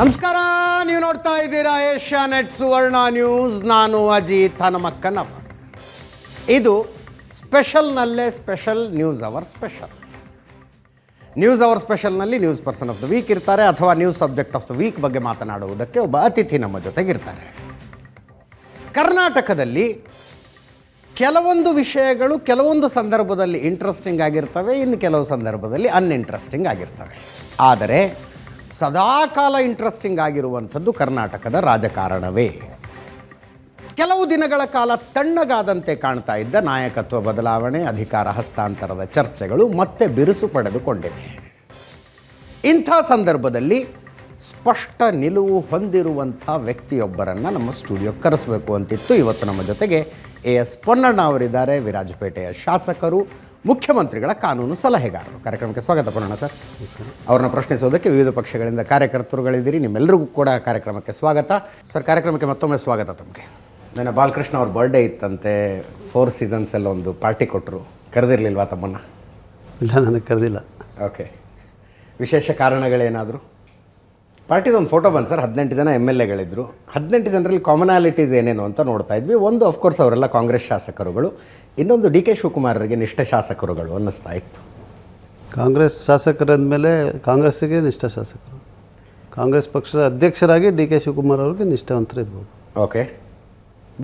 ನಮಸ್ಕಾರ, ನೀವು ನೋಡ್ತಾ ಇದ್ದೀರಾ ಏಷ್ಯಾನೆಟ್ ಸುವರ್ಣ ನ್ಯೂಸ್. ನಾನು ಅಜಿತ್ ಹನುಮಕ್ಕನವರ್. ಇದು ಸ್ಪೆಷಲ್ನಲ್ಲೇ special news hour special. News hour ಸ್ಪೆಷಲ್ನಲ್ಲಿ news person of the week ಇರ್ತಾರೆ, ಅಥವಾ news subject of the week ಬಗ್ಗೆ ಮಾತನಾಡುವುದಕ್ಕೆ ಒಬ್ಬ ಅತಿಥಿ ನಮ್ಮ ಜೊತೆಗಿರ್ತಾರೆ. ಕರ್ನಾಟಕದಲ್ಲಿ ಕೆಲವೊಂದು ವಿಷಯಗಳು ಕೆಲವೊಂದು ಸಂದರ್ಭದಲ್ಲಿ ಇಂಟ್ರೆಸ್ಟಿಂಗ್ ಆಗಿರ್ತವೆ, ಇನ್ನು ಕೆಲವು ಸಂದರ್ಭದಲ್ಲಿ ಅನ್ಇಂಟ್ರೆಸ್ಟಿಂಗ್ ಆಗಿರ್ತವೆ. ಆದರೆ ಸದಾಕಾಲ ಇಂಟ್ರೆಸ್ಟಿಂಗ್ ಆಗಿರುವಂಥದ್ದು ಕರ್ನಾಟಕದ ರಾಜಕಾರಣವೇ. ಕೆಲವು ದಿನಗಳ ಕಾಲ ತಣ್ಣಗಾದಂತೆ ಕಾಣ್ತಾ ಇದ್ದ ನಾಯಕತ್ವ ಬದಲಾವಣೆ, ಅಧಿಕಾರ ಹಸ್ತಾಂತರದ ಚರ್ಚೆಗಳು ಮತ್ತೆ ಬಿರುಸು ಪಡೆದುಕೊಂಡಿವೆ. ಇಂಥ ಸಂದರ್ಭದಲ್ಲಿ ಸ್ಪಷ್ಟ ನಿಲುವು ಹೊಂದಿರುವಂಥ ವ್ಯಕ್ತಿಯೊಬ್ಬರನ್ನು ನಮ್ಮ ಸ್ಟುಡಿಯೋಕ್ಕೆ ಕರೆಸಬೇಕು ಅಂತಿತ್ತು. ಇವತ್ತು ನಮ್ಮ ಜೊತೆಗೆ ಎಸ್ ಪೊನ್ನಣ್ಣ ಅವರಿದ್ದಾರೆ, ವಿರಾಜಪೇಟೆಯ ಶಾಸಕರು, ಮುಖ್ಯಮಂತ್ರಿಗಳ ಕಾನೂನು ಸಲಹೆಗಾರರು. ಕಾರ್ಯಕ್ರಮಕ್ಕೆ ಸ್ವಾಗತ ಪೊನ್ನಣ್ಣ ಸರ್. ಅವ್ರನ್ನ ಪ್ರಶ್ನಿಸೋದಕ್ಕೆ ವಿವಿಧ ಪಕ್ಷಗಳಿಂದ ಕಾರ್ಯಕರ್ತರುಗಳಿದ್ದೀರಿ. ನಿಮ್ಮೆಲ್ಲರಿಗೂ ಕೂಡ ಕಾರ್ಯಕ್ರಮಕ್ಕೆ ಸ್ವಾಗತ ಸರ್. ಕಾರ್ಯಕ್ರಮಕ್ಕೆ ಮತ್ತೊಮ್ಮೆ ಸ್ವಾಗತ ತಮಗೆ. ನನ್ನ ಬಾಲಕೃಷ್ಣ ಅವ್ರ ಬರ್ಡೇ ಇತ್ತಂತೆ, 4 ಸೀಸನ್ಸಲ್ಲಿ ಒಂದು ಪಾರ್ಟಿ ಕೊಟ್ಟರು, ಕರೆದಿರಲಿಲ್ವಾ ತಮ್ಮನ್ನ? ಇಲ್ಲ, ನನಗೆ ಕರೆದಿಲ್ಲ. ಓಕೆ, ವಿಶೇಷ ಕಾರಣಗಳೇನಾದರೂ? ಪಾರ್ಟಿದೊಂದು ಫೋಟೋ ಬಂತು ಸರ್, 18 ಜನ MLAಗಳಿದ್ದರು. 18 ಜನರಲ್ಲಿ ಕಾಮನಾಲಿಟೀಸ್ ಏನೇನು ಅಂತ ನೋಡ್ತಾ ಇದ್ವಿ. ಒಂದು ಅಫ್ಕೋರ್ಸ್ ಅವರೆಲ್ಲ ಕಾಂಗ್ರೆಸ್ ಶಾಸಕರುಗಳು, ಇನ್ನೊಂದು DK ಶಿವಕುಮಾರರಿಗೆ ನಿಷ್ಠ ಶಾಸಕರುಗಳು ಅನ್ನಿಸ್ತಾ ಇತ್ತು. ಕಾಂಗ್ರೆಸ್ ಶಾಸಕರಂದಮೇಲೆ ಕಾಂಗ್ರೆಸ್ಸಿಗೆ ನಿಷ್ಠ ಶಾಸಕರು, ಕಾಂಗ್ರೆಸ್ ಪಕ್ಷದ ಅಧ್ಯಕ್ಷರಾಗಿ DK ಶಿವಕುಮಾರ್ ಅವ್ರಿಗೆ ನಿಷ್ಠಾವಂತರು ಇರ್ಬೋದು. ಓಕೆ,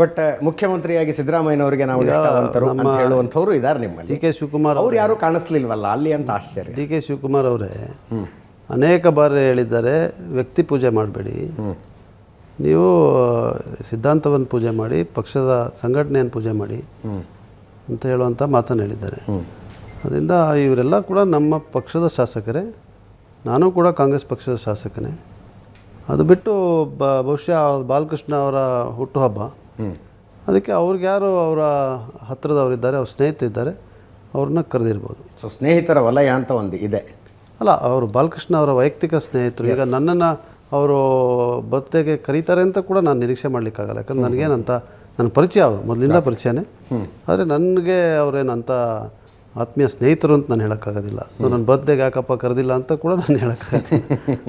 ಬಟ್ ಮುಖ್ಯಮಂತ್ರಿಯಾಗಿ ಸಿದ್ದರಾಮಯ್ಯನವರಿಗೆ ನಾವು ನಿಷ್ಠಾವಂತರು ಅಂತ ಹೇಳುವಂಥವ್ರು ಇದ್ದಾರೆ ನಿಮ್ಮಲ್ಲಿ. DK ಶಿವಕುಮಾರ್ ಅವ್ರು ಯಾರೂ ಕಾಣಿಸ್ಲಿಲ್ವಲ್ಲ ಅಲ್ಲಿ ಅಂತ ಆಶ್ಚರ್ಯ. DK ಶಿವಕುಮಾರ್ ಅವರೇ ಅನೇಕ ಬಾರಿ ಹೇಳಿದ್ದಾರೆ, ವ್ಯಕ್ತಿ ಪೂಜೆ ಮಾಡಬೇಡಿ, ನೀವು ಸಿದ್ಧಾಂತವನ್ನು ಪೂಜೆ ಮಾಡಿ, ಪಕ್ಷದ ಸಂಘಟನೆಯನ್ನು ಪೂಜೆ ಮಾಡಿ ಅಂತ ಹೇಳುವಂಥ ಮಾತನ್ನು ಹೇಳಿದ್ದಾರೆ. ಅದರಿಂದ ಇವರೆಲ್ಲ ಕೂಡ ನಮ್ಮ ಪಕ್ಷದ ಶಾಸಕರೇ, ನಾನು ಕೂಡ ಕಾಂಗ್ರೆಸ್ ಪಕ್ಷದ ಶಾಸಕನೇ. ಅದು ಬಿಟ್ಟು ಬಹುಶಃ ಬಾಲಕೃಷ್ಣ ಅವರ ಹುಟ್ಟುಹಬ್ಬ, ಅದಕ್ಕೆ ಅವ್ರಿಗೆ ಯಾರು ಅವರ ಹತ್ತಿರದವರಿದ್ದಾರೆ, ಅವ್ರ ಸ್ನೇಹಿತರಿದ್ದಾರೆ, ಅವ್ರನ್ನ ಕರೆದಿರ್ಬೋದು. ಸೊ ಸ್ನೇಹಿತರ ವಲಯ ಅಂತ ಒಂದು ಇದೆ ಅಲ್ಲ, ಅವರು ಬಾಲಕೃಷ್ಣ ಅವರ ವೈಯಕ್ತಿಕ ಸ್ನೇಹಿತರು. ಈಗ ನನ್ನನ್ನು ಅವರು ಬರ್ತ್ಡೇಗೆ ಕರೀತಾರೆ ಅಂತ ಕೂಡ ನಾನು ನಿರೀಕ್ಷೆ ಮಾಡಲಿಕ್ಕಾಗಲ್ಲ, ಯಾಕಂದ್ರೆ ನನಗೇನಂತ ನನ್ನ ಪರಿಚಯ, ಅವರು ಮೊದಲಿಂದ ಪರಿಚಯನೇ. ಆದರೆ ನನಗೆ ಅವರೇನಂತ ಆತ್ಮೀಯ ಸ್ನೇಹಿತರು ಅಂತ ನಾನು ಹೇಳೋಕ್ಕಾಗೋದಿಲ್ಲ. ನನ್ನ ಬರ್ತ್ಡೇಗೆ ಯಾಕಪ್ಪ ಕರೆದಿಲ್ಲ ಅಂತ ಕೂಡ ನಾನು ಹೇಳೋಕ್ಕಾಗತ್ತಿಲ್ಲ.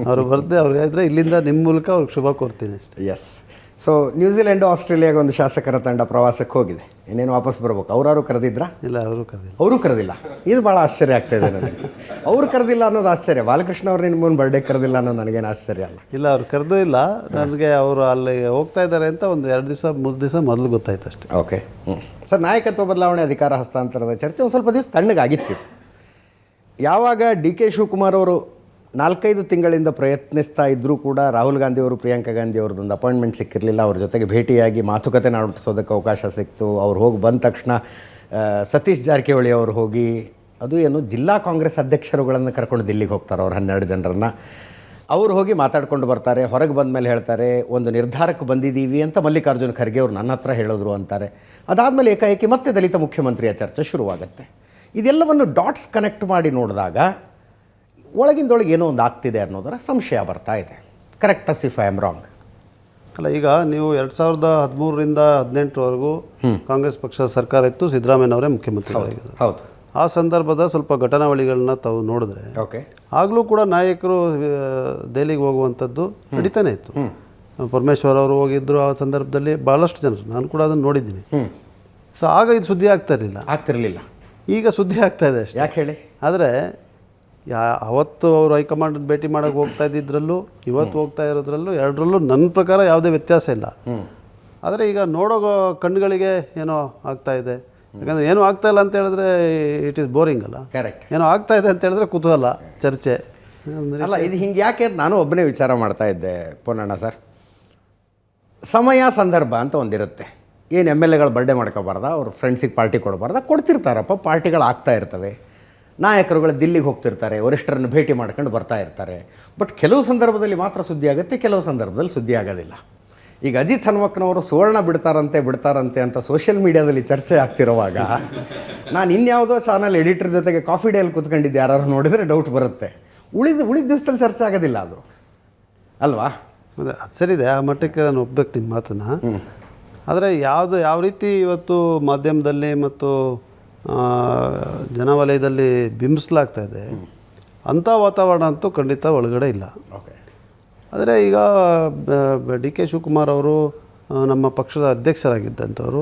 ಅವ್ರ ಬರ್ತ್ಡೇ ಅವ್ರಿಗೆ ಇದ್ದರೆ ಇಲ್ಲಿಂದ ನಿಮ್ಮ ಮೂಲಕ ಅವ್ರಿಗೆ ಶುಭ ಕೋರ್ತೀನಿ ಅಷ್ಟೇ. ಎಸ್. ಸೊ ನ್ಯೂಜಿಲೆಂಡು ಆಸ್ಟ್ರೇಲಿಯಾಗೆ ಒಂದು ಶಾಸಕರ ತಂಡ ಪ್ರವಾಸಕ್ಕೆ ಹೋಗಿದೆ, ಇನ್ನೇನು ವಾಪಸ್ ಬರ್ಬೇಕು. ಅವ್ರು ಕರೆದಿದ್ರಾ? ಇಲ್ಲ, ಅವರು ಕರೆದಿಲ್ಲ. ಅವರು ಕರೆದಿಲ್ಲ. ಇದು ಭಾಳ ಆಶ್ಚರ್ಯ ಆಗ್ತಾಯಿದೆ ನನಗೆ. ಅವ್ರು ಕರೆದಿಲ್ಲ ಅನ್ನೋದು ಆಶ್ಚರ್ಯ, ಬಾಲಕೃಷ್ಣ ಅವ್ರು ನಿಮ್ಮ ಮುಂದೆ ಬರ್ಡೇ ಕರೆದಿಲ್ಲ ಅನ್ನೋದು ನನಗೇನು ಆಶ್ಚರ್ಯ ಅಲ್ಲ. ಇಲ್ಲ, ಅವ್ರು ಕರೆದೂ ಇಲ್ಲ. ನನಗೆ ಅವರು ಅಲ್ಲಿ ಹೋಗ್ತಾ ಇದ್ದಾರೆ ಅಂತ ಒಂದು 2 ದಿವಸ 3 ದಿವಸ ಮೊದಲು ಗೊತ್ತಾಯ್ತು ಅಷ್ಟೇ. ಓಕೆ. ಸರ್, ನಾಯಕತ್ವ ಬದಲಾವಣೆ, ಅಧಿಕಾರ ಹಸ್ತಾಂತರದ ಚರ್ಚೆ ಒಂದು ಸ್ವಲ್ಪ ದಿವಸ ತಣ್ಣಗಾಗಿತ್ತು. ಯಾವಾಗ DK ಶಿವಕುಮಾರ್ ಅವರು 4-5 ತಿಂಗಳಿಂದ ಪ್ರಯತ್ನಿಸ್ತಾ ಇದ್ದರೂ ಕೂಡ ರಾಹುಲ್ ಗಾಂಧಿ ಅವರು, ಪ್ರಿಯಾಂಕಾ ಗಾಂಧಿ ಅವ್ರದ್ದೊಂದು ಅಪಾಯಿಂಟ್ಮೆಂಟ್ ಸಿಕ್ಕಿರಲಿಲ್ಲ. ಅವ್ರ ಜೊತೆಗೆ ಭೇಟಿಯಾಗಿ ಮಾತುಕತೆ ನಡೆಸೋದಕ್ಕೆ ಅವಕಾಶ ಸಿಕ್ತು. ಅವ್ರು ಹೋಗಿ ಬಂದ ತಕ್ಷಣ ಸತೀಶ್ ಜಾರಕಿಹೊಳಿ ಅವರು ಹೋಗಿ, ಅದು ಏನು ಜಿಲ್ಲಾ ಕಾಂಗ್ರೆಸ್ ಅಧ್ಯಕ್ಷರುಗಳನ್ನು ಕರ್ಕೊಂಡು ದಿಲ್ಲಿಗೆ ಹೋಗ್ತಾರೆ. ಅವ್ರು 12 ಜನರನ್ನು ಅವ್ರು ಹೋಗಿ ಮಾತಾಡ್ಕೊಂಡು ಬರ್ತಾರೆ. ಹೊರಗೆ ಬಂದ ಮೇಲೆ ಹೇಳ್ತಾರೆ, ಒಂದು ನಿರ್ಧಾರಕ್ಕೆ ಬಂದಿದ್ದೀವಿ ಅಂತ ಮಲ್ಲಿಕಾರ್ಜುನ್ ಖರ್ಗೆ ಅವರು ನನ್ನ ಹತ್ರ ಹೇಳಿದ್ರು ಅಂತಾರೆ. ಅದಾದಮೇಲೆ ಏಕಾಏಕಿ ಮತ್ತೆ ದಲಿತ ಮುಖ್ಯಮಂತ್ರಿಯ ಚರ್ಚೆ ಶುರುವಾಗುತ್ತೆ. ಇದೆಲ್ಲವನ್ನು ಡಾಟ್ಸ್ ಕನೆಕ್ಟ್ ಮಾಡಿ ನೋಡಿದಾಗ ಒಳಗಿಂದೊಳಗೆ ಏನೋ ಒಂದು ಆಗ್ತಿದೆ ಅನ್ನೋದರ ಸಂಶಯ ಬರ್ತಾ ಇದೆ. Correct us if I am wrong? ಅಲ್ಲ, ಈಗ ನೀವು 2013ರಿಂದ 2018ವರೆಗೂ ಕಾಂಗ್ರೆಸ್ ಪಕ್ಷದ ಸರ್ಕಾರ ಇತ್ತು, ಸಿದ್ದರಾಮಯ್ಯನವರೇ ಮುಖ್ಯಮಂತ್ರಿಗಳಾಗಿದ್ದರು. ಹೌದು. ಆ ಸಂದರ್ಭದ ಸ್ವಲ್ಪ ಘಟನಾವಳಿಗಳನ್ನ ತಾವು ನೋಡಿದ್ರೆ, ಓಕೆ, ಆಗಲೂ ಕೂಡ ನಾಯಕರು ದೆಹಲಿಗೆ ಹೋಗುವಂಥದ್ದು ನಡೀತಾನೆ ಇತ್ತು. ಪರಮೇಶ್ವರ್ ಅವರು ಹೋಗಿದ್ದರು ಆ ಸಂದರ್ಭದಲ್ಲಿ, ಭಾಳಷ್ಟು ಜನರು, ನಾನು ಕೂಡ ಅದನ್ನು ನೋಡಿದ್ದೀನಿ. ಸೊ ಆಗ ಇದು ಸುದ್ದಿ ಆಗ್ತಿರಲಿಲ್ಲ. ಈಗ ಸುದ್ದಿ ಆಗ್ತಾ ಇದೆ ಅಷ್ಟೇ. ಯಾಕೆ ಹೇಳಿ? ಆದರೆ ಅವತ್ತು ಅವರು ಹೈಕಮಾಂಡ್ ಭೇಟಿ ಮಾಡೋಕ್ಕೆ ಹೋಗ್ತಾ ಇದ್ದಿದ್ರಲ್ಲೂ ಇವತ್ತು ಹೋಗ್ತಾ ಇರೋದ್ರಲ್ಲೂ ಎರಡರಲ್ಲೂ ನನ್ನ ಪ್ರಕಾರ ಯಾವುದೇ ವ್ಯತ್ಯಾಸ ಇಲ್ಲ. ಆದರೆ ಈಗ ನೋಡೋ ಕಣ್ಣುಗಳಿಗೆ ಏನೋ ಆಗ್ತಾ ಇದೆ. ಯಾಕಂದರೆ ಏನೂ ಆಗ್ತಾ ಇಲ್ಲ ಅಂತ ಹೇಳಿದ್ರೆ ಇಟ್ ಈಸ್ ಬೋರಿಂಗ್ ಅಲ್ಲ. ಕರೆಕ್ಟ್. ಏನೋ ಆಗ್ತಾ ಇದೆ ಅಂತ ಹೇಳಿದ್ರೆ ಕುತೂಹಲ, ಚರ್ಚೆ ಅಲ್ಲ. ಇದು ಹಿಂಗೆ ಯಾಕೆ ನಾನು ಒಬ್ಬನೇ ವಿಚಾರ ಮಾಡ್ತಾ ಇದ್ದೆ ಪೊನ್ನಣ್ಣ ಸರ್. ಸಮಯ ಸಂದರ್ಭ ಅಂತ ಒಂದಿರುತ್ತೆ. ಏನು MLAಗಳು ಬರ್ಡೇ ಮಾಡ್ಕೋಬಾರ್ದ, ಅವ್ರ ಫ್ರೆಂಡ್ಸಿಗೆ ಪಾರ್ಟಿ ಕೊಡಬಾರ್ದ? ಕೊಡ್ತಿರ್ತಾರಪ್ಪ, ಪಾರ್ಟಿಗಳು ಆಗ್ತಾ ಇರ್ತವೆ. ನಾಯಕರುಗಳು ದಿಲ್ಲಿಗೆ ಹೋಗ್ತಿರ್ತಾರೆ, ವರಿಷ್ಠರನ್ನು ಭೇಟಿ ಮಾಡ್ಕೊಂಡು ಬರ್ತಾ ಇರ್ತಾರೆ. ಬಟ್ ಕೆಲವು ಸಂದರ್ಭದಲ್ಲಿ ಮಾತ್ರ ಸುದ್ದಿ ಆಗುತ್ತೆ, ಕೆಲವು ಸಂದರ್ಭದಲ್ಲಿ ಸುದ್ದಿ ಆಗೋದಿಲ್ಲ. ಈಗ ಅಜಿತ್ ಹನುಮಕ್ಕನವರು ಸುವರ್ಣ ಬಿಡ್ತಾರಂತೆ ಅಂತ ಸೋಷಿಯಲ್ ಮೀಡಿಯಾದಲ್ಲಿ ಚರ್ಚೆ ಆಗ್ತಿರುವಾಗ ನಾನು ಇನ್ಯಾವುದೋ ಚಾನಲ್ ಎಡಿಟರ್ ಜೊತೆಗೆ ಕಾಫಿ ಡೇಯಲ್ಲಿ ಕೂತ್ಕೊಂಡಿದ್ದೆ, ಯಾರು ನೋಡಿದರೆ ಡೌಟ್ ಬರುತ್ತೆ. ಉಳಿದ ದಿವಸದಲ್ಲಿ ಚರ್ಚೆ ಆಗೋದಿಲ್ಲ, ಅದು ಅಲ್ವಾ? ಅದೇ ಸರಿದೆ, ಆ ಮಟ್ಟಕ್ಕೆ ನಾನು ಒಪ್ಬೇಕು ನಿಮ್ಮ ಮಾತನ್ನು. ಆದರೆ ಯಾವ ರೀತಿ ಇವತ್ತು ಮಾಧ್ಯಮದಲ್ಲಿ ಮತ್ತು ಜನವಲಯದಲ್ಲಿ ಬಿಂಬಿಸಲಾಗ್ತಾ ಇದೆ, ಅಂಥ ವಾತಾವರಣ ಅಂತೂ ಖಂಡಿತ ಒಳಗಡೆ ಇಲ್ಲ. ಓಕೆ. ಆದರೆ ಈಗ ಡಿ ಕೆ ಶಿವಕುಮಾರ್ ಅವರು ನಮ್ಮ ಪಕ್ಷದ ಅಧ್ಯಕ್ಷರಾಗಿದ್ದಂಥವರು,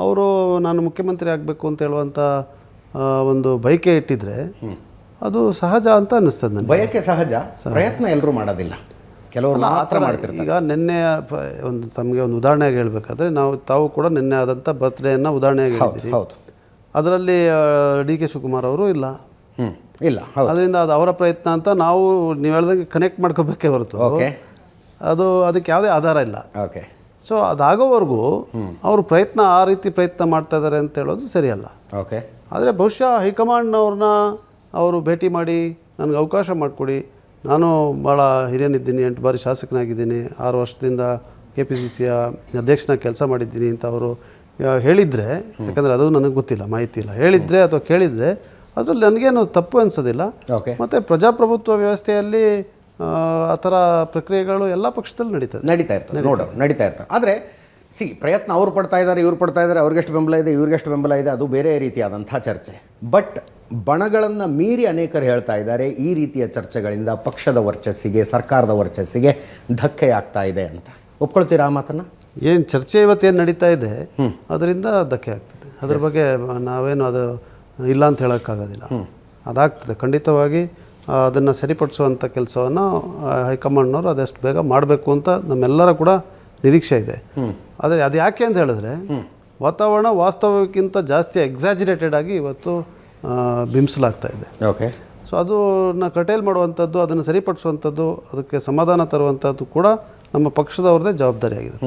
ಅವರು ನಾನು ಮುಖ್ಯಮಂತ್ರಿ ಆಗಬೇಕು ಅಂತ ಹೇಳುವಂಥ ಒಂದು ಬಯಕೆ ಇಟ್ಟಿದ್ರೆ ಅದು ಸಹಜ ಅಂತ ಅನ್ನಿಸ್ತದೆ ನನಗೆ. ಬಯಕೆ ಸಹಜ, ಪ್ರಯತ್ನ ಎಲ್ಲರೂ ಮಾಡೋದಿಲ್ಲ, ಕೆಲವರು ಮಾತ್ರ ಮಾಡ್ತಿರ್ತಾರೆ. ಈಗ ನಿನ್ನೆ ಒಂದು ತಮಗೆ ಒಂದು ಉದಾಹರಣೆಯಾಗಿ ಹೇಳಬೇಕಾದ್ರೆ ತಾವು ಕೂಡ ನಿನ್ನೆ ಆದಂಥ ಬರ್ತ್ಡೇಯನ್ನು ಉದಾಹರಣೆಯಾಗಿ ಹೇಳಿದ್ದೀರಿ. ಹೌದು, ಅದರಲ್ಲಿ ಡಿ ಕೆ ಶಿವಕುಮಾರ್ ಅವರು ಇಲ್ಲ. ಇಲ್ಲ, ಅದರಿಂದ ಅದು ಅವರ ಪ್ರಯತ್ನ ಅಂತ ನಾವು ನೀವು ಹೇಳ್ದಂಗೆ ಕನೆಕ್ಟ್ ಮಾಡ್ಕೋಬೇಕೇ ಹೊರತು ಅದಕ್ಕೆ ಯಾವುದೇ ಆಧಾರ ಇಲ್ಲ. ಓಕೆ. ಸೊ ಅದಾಗೋವರೆಗೂ ಅವರು ಪ್ರಯತ್ನ ಆ ರೀತಿ ಪ್ರಯತ್ನ ಮಾಡ್ತಾ ಇದ್ದಾರೆ ಅಂತ ಹೇಳೋದು ಸರಿಯಲ್ಲ. ಓಕೆ. ಆದರೆ ಬಹುಶಃ ಹೈಕಮಾಂಡ್ನವ್ರನ್ನ ಅವರು ಭೇಟಿ ಮಾಡಿ ನನಗೆ ಅವಕಾಶ ಮಾಡಿಕೊಡಿ, ನಾನು ಭಾಳ ಹಿರಿಯನಿದ್ದೀನಿ, 8 ಬಾರಿ ಶಾಸಕನಾಗಿದ್ದೀನಿ, 6 ವರ್ಷದಿಂದ KPCCಯ ಅಧ್ಯಕ್ಷನಾಗಿ ಕೆಲಸ ಮಾಡಿದ್ದೀನಿ ಅಂತ ಅವರು ಹೇಳಿದರೆ, ಯಾಕಂದರೆ ಅದು ನನಗೆ ಗೊತ್ತಿಲ್ಲ, ಮಾಹಿತಿ ಇಲ್ಲ, ಹೇಳಿದರೆ ಅಥವಾ ಕೇಳಿದರೆ ಅದರಲ್ಲಿ ನನಗೇನು ತಪ್ಪು ಅನಿಸೋದಿಲ್ಲ. ಮತ್ತು ಪ್ರಜಾಪ್ರಭುತ್ವ ವ್ಯವಸ್ಥೆಯಲ್ಲಿ ಆ ಥರ ಪ್ರಕ್ರಿಯೆಗಳು ಎಲ್ಲ ಪಕ್ಷದಲ್ಲಿ ನಡೀತಾ ಇರ್ತವೆ. ಆದರೆ ಪ್ರಯತ್ನ ಅವ್ರು ಪಡ್ತಾ ಇದ್ದಾರೆ, ಇವ್ರು ಪಡ್ತಾ ಇದ್ದಾರೆ, ಅವ್ರಿಗೆಷ್ಟು ಬೆಂಬಲ ಇದೆ, ಇವ್ರಿಗೆಷ್ಟು ಬೆಂಬಲ ಇದೆ, ಅದು ಬೇರೆ ರೀತಿಯಾದಂಥ ಚರ್ಚೆ. ಬಟ್ ಬಣಗಳನ್ನು ಮೀರಿ ಅನೇಕರು ಹೇಳ್ತಾ ಇದ್ದಾರೆ, ಈ ರೀತಿಯ ಚರ್ಚೆಗಳಿಂದ ಪಕ್ಷದ ವರ್ಚಸ್ಸಿಗೆ, ಸರ್ಕಾರದ ವರ್ಚಸ್ಸಿಗೆ ಧಕ್ಕೆ ಆಗ್ತಾ ಇದೆ ಅಂತ. ಒಪ್ಕೊಳ್ತೀರಾ ಆ ಮಾತನ್ನು? ಏನು ಚರ್ಚೆ ಇವತ್ತೇನು ನಡೀತಾ ಇದೆ ಅದರಿಂದ ಧಕ್ಕೆ ಆಗ್ತದೆ. ಅದ್ರ ಬಗ್ಗೆ ನಾವೇನು ಅದು ಇಲ್ಲ ಅಂತ ಹೇಳೋಕ್ಕಾಗೋದಿಲ್ಲ. ಅದಾಗ್ತದೆ ಖಂಡಿತವಾಗಿ. ಅದನ್ನು ಸರಿಪಡಿಸುವಂಥ ಕೆಲಸವನ್ನು ಹೈಕಮಾಂಡ್ನವರು ಆದಷ್ಟು ಬೇಗ ಮಾಡಬೇಕು ಅಂತ ನಮ್ಮೆಲ್ಲರ ಕೂಡ ನಿರೀಕ್ಷೆ ಇದೆ. ಆದರೆ ಅದು ಯಾಕೆ ಅಂತ ಹೇಳಿದ್ರೆ ವಾತಾವರಣ ವಾಸ್ತವಕ್ಕಿಂತ ಜಾಸ್ತಿ ಎಕ್ಸಾಜಿರೇಟೆಡ್ ಆಗಿ ಇವತ್ತು ಬಿಂಬಿಸಲಾಗ್ತಾ ಇದೆ. ಓಕೆ. ಸೊ ಅದನ್ನು ಕಟೇಲ್ ಮಾಡುವಂಥದ್ದು, ಅದನ್ನು ಸರಿಪಡಿಸುವಂಥದ್ದು, ಅದಕ್ಕೆ ಸಮಾಧಾನ ತರುವಂಥದ್ದು ಕೂಡ ನಮ್ಮ ಪಕ್ಷದವ್ರದ್ದೇ ಜವಾಬ್ದಾರಿಯಾಗಿದೆ.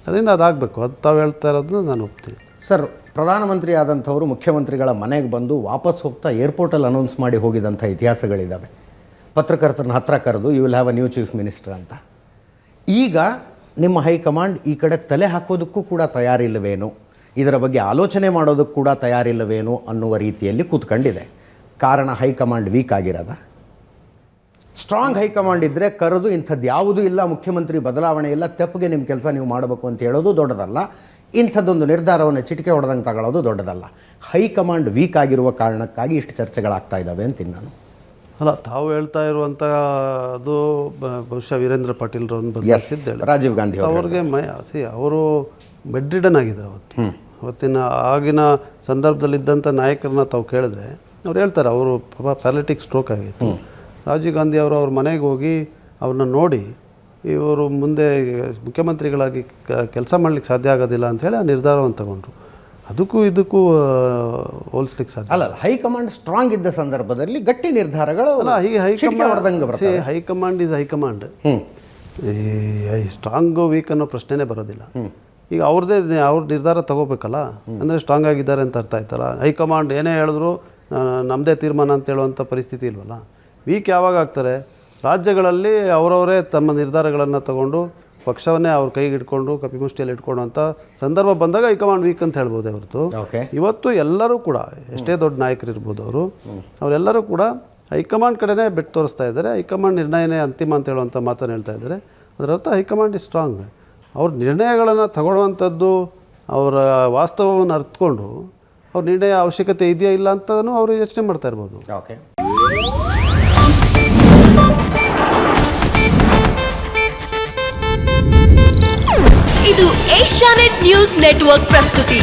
ಅದರಿಂದ ಅದಾಗಬೇಕು. ಅದು ತಾವು ಹೇಳ್ತಾ ಇರೋದನ್ನ ನಾನು ಒಪ್ತೀನಿ. ಸರ್, ಪ್ರಧಾನಮಂತ್ರಿ ಆದಂಥವರು ಮುಖ್ಯಮಂತ್ರಿಗಳ ಮನೆಗೆ ಬಂದು ವಾಪಸ್ ಹೋಗ್ತಾ ಏರ್ಪೋರ್ಟಲ್ಲಿ ಅನೌನ್ಸ್ ಮಾಡಿ ಹೋಗಿದಂಥ ಇತಿಹಾಸಗಳಿದ್ದಾವೆ. ಪತ್ರಕರ್ತರನ್ನ ಹತ್ರ ಕರೆದು you will have a new chief minister ಅಂತ. ಈಗ ನಿಮ್ಮ ಹೈಕಮಾಂಡ್ ಈ ಕಡೆ ತಲೆ ಹಾಕೋದಕ್ಕೂ ಕೂಡ ತಯಾರಿಲ್ಲವೇನು, ಇದರ ಬಗ್ಗೆ ಆಲೋಚನೆ ಮಾಡೋದಕ್ಕೆ ಕೂಡ ತಯಾರಿಲ್ಲವೇನು ಅನ್ನುವ ರೀತಿಯಲ್ಲಿ ಕೂತ್ಕೊಂಡಿದೆ. ಕಾರಣ ಹೈಕಮಾಂಡ್ ವೀಕ್ ಆಗಿರೋದ? ಸ್ಟ್ರಾಂಗ್ ಹೈಕಮಾಂಡ್ ಇದ್ದರೆ ಕರೆದು ಇಂಥದ್ದು ಯಾವುದೂ ಇಲ್ಲ, ಮುಖ್ಯಮಂತ್ರಿ ಬದಲಾವಣೆ ಇಲ್ಲ, ತೆಪ್ಪಗೆ ನಿಮ್ಮ ಕೆಲಸ ನೀವು ಮಾಡಬೇಕು ಅಂತ ಹೇಳೋದು ದೊಡ್ಡದಲ್ಲ, ಇಂಥದ್ದೊಂದು ನಿರ್ಧಾರವನ್ನು ಚಿಟಿಕೆ ಹೊಡೆದಂಗೆ ತಗೊಳ್ಳೋದು ದೊಡ್ಡದಲ್ಲ. ಹೈಕಮಾಂಡ್ ವೀಕ್ ಆಗಿರುವ ಕಾರಣಕ್ಕಾಗಿ ಇಷ್ಟು ಚರ್ಚೆಗಳಾಗ್ತಾ ಇದ್ದಾವೆ ಅಂತೀನಿ ನಾನು. ಅಲ್ಲ, ತಾವು ಹೇಳ್ತಾ ಇರುವಂಥದ್ದು ಬಹುಶಃ ವೀರೇಂದ್ರ ಪಾಟೀಲ್ರವ್ರನ್ನ ಬದಲಿಸಿದ್ದೇಳಿ, ರಾಜೀವ್ ಗಾಂಧಿ ಅವ್ರಿಗೆ ಅವರು ಬೆಡ್ ರಿಡನ್ ಆಗಿದ್ರು ಅವತ್ತಿನ ಆಗಿನ ಸಂದರ್ಭದಲ್ಲಿದ್ದಂಥ ನಾಯಕರನ್ನ ತಾವು ಕೇಳಿದ್ರೆ ಅವ್ರು ಹೇಳ್ತಾರೆ ಅವರು ಪ್ಯಾರಾಲಿಟಿಕ್ ಸ್ಟ್ರೋಕ್ ಆಗಿತ್ತು. ರಾಜೀವ್ ಗಾಂಧಿ ಅವರು ಅವ್ರ ಮನೆಗೆ ಹೋಗಿ ಅವ್ರನ್ನ ನೋಡಿ ಇವರು ಮುಂದೆ ಮುಖ್ಯಮಂತ್ರಿಗಳಾಗಿ ಕೆಲಸ ಮಾಡಲಿಕ್ಕೆ ಸಾಧ್ಯ ಆಗೋದಿಲ್ಲ ಅಂಥೇಳಿ ಆ ನಿರ್ಧಾರವನ್ನು ತಗೊಂಡ್ರು. ಅದಕ್ಕೂ ಇದಕ್ಕೂ ಹೋಲಿಸ್ಲಿಕ್ಕೆ ಸಾಧ್ಯ ಅಲ್ಲ. ಹೈಕಮಾಂಡ್ ಸ್ಟ್ರಾಂಗ್ ಇದ್ದ ಸಂದರ್ಭದಲ್ಲಿ ಗಟ್ಟಿ ನಿರ್ಧಾರಗಳು ಅಲ್ಲ. ಹೀಗೆ ಹೈಕಮಾಂಡ್ ಇಸ್ ಹೈಕಮಾಂಡ್. ಈ ಸ್ಟ್ರಾಂಗು ವೀಕ್ ಅನ್ನೋ ಪ್ರಶ್ನೆನೇ ಬರೋದಿಲ್ಲ. ಈಗ ಅವ್ರ ನಿರ್ಧಾರ ತಗೋಬೇಕಲ್ಲ, ಅಂದರೆ ಸ್ಟ್ರಾಂಗ್ ಆಗಿದ್ದಾರೆ ಅಂತ ಅರ್ಥ ಆಯ್ತಲ್ಲ. ಹೈಕಮಾಂಡ್ ಏನೇ ಹೇಳಿದ್ರು ನಮ್ಮದೇ ತೀರ್ಮಾನ ಅಂತ ಹೇಳುವಂಥ ಪರಿಸ್ಥಿತಿ ಇಲ್ವಲ್ಲ. ವೀಕ್ ಯಾವಾಗ ಆಗ್ತಾರೆ? ರಾಜ್ಯಗಳಲ್ಲಿ ಅವರವರೇ ತಮ್ಮ ನಿರ್ಧಾರಗಳನ್ನು ತಗೊಂಡು ಪಕ್ಷವನ್ನೇ ಅವ್ರ ಕೈಗೆ ಇಟ್ಕೊಂಡು ಕಪಿಮುಷ್ಟಿಯಲ್ಲಿ ಇಟ್ಕೊಂಡು ಅಂತ ಸಂದರ್ಭ ಬಂದಾಗ ಹೈಕಮಾಂಡ್ ವೀಕ್ ಅಂತ ಹೇಳ್ಬೋದೇ ಹೊರತು ಇವತ್ತು ಎಲ್ಲರೂ ಕೂಡ ಎಷ್ಟೇ ದೊಡ್ಡ ನಾಯಕರು ಇರ್ಬೋದು ಅವರೆಲ್ಲರೂ ಕೂಡ ಹೈಕಮಾಂಡ್ ಕಡೆನೇ ಬೆಟ್ಟು ತೋರಿಸ್ತಾ ಇದ್ದಾರೆ. ಹೈಕಮಾಂಡ್ ನಿರ್ಣಯನೇ ಅಂತಿಮ ಅಂತ ಹೇಳುವಂಥ ಮಾತನ್ನು ಹೇಳ್ತಾ ಇದ್ದಾರೆ. ಅದರರ್ಥ ಹೈಕಮಾಂಡ್ ಇಸ್ ಸ್ಟ್ರಾಂಗ್. ಅವ್ರ ನಿರ್ಣಯಗಳನ್ನು ತಗೊಳ್ಳುವಂಥದ್ದು ಅವರ ವಾಸ್ತವವನ್ನು ಅರ್ಥಕೊಂಡು ಅವ್ರ ನಿರ್ಣಯ ಅವಶ್ಯಕತೆ ಇದೆಯಾ ಇಲ್ಲ ಅಂತಲೂ ಅವರು ಯೋಚನೆ ಮಾಡ್ತಾ ಇರ್ಬೋದು. ಓಕೆ. ಇದು ಏಷ್ಯಾನೆಟ್ ನ್ಯೂಸ್ ನೆಟ್ವರ್ಕ್ ಪ್ರಸ್ತುತಿ.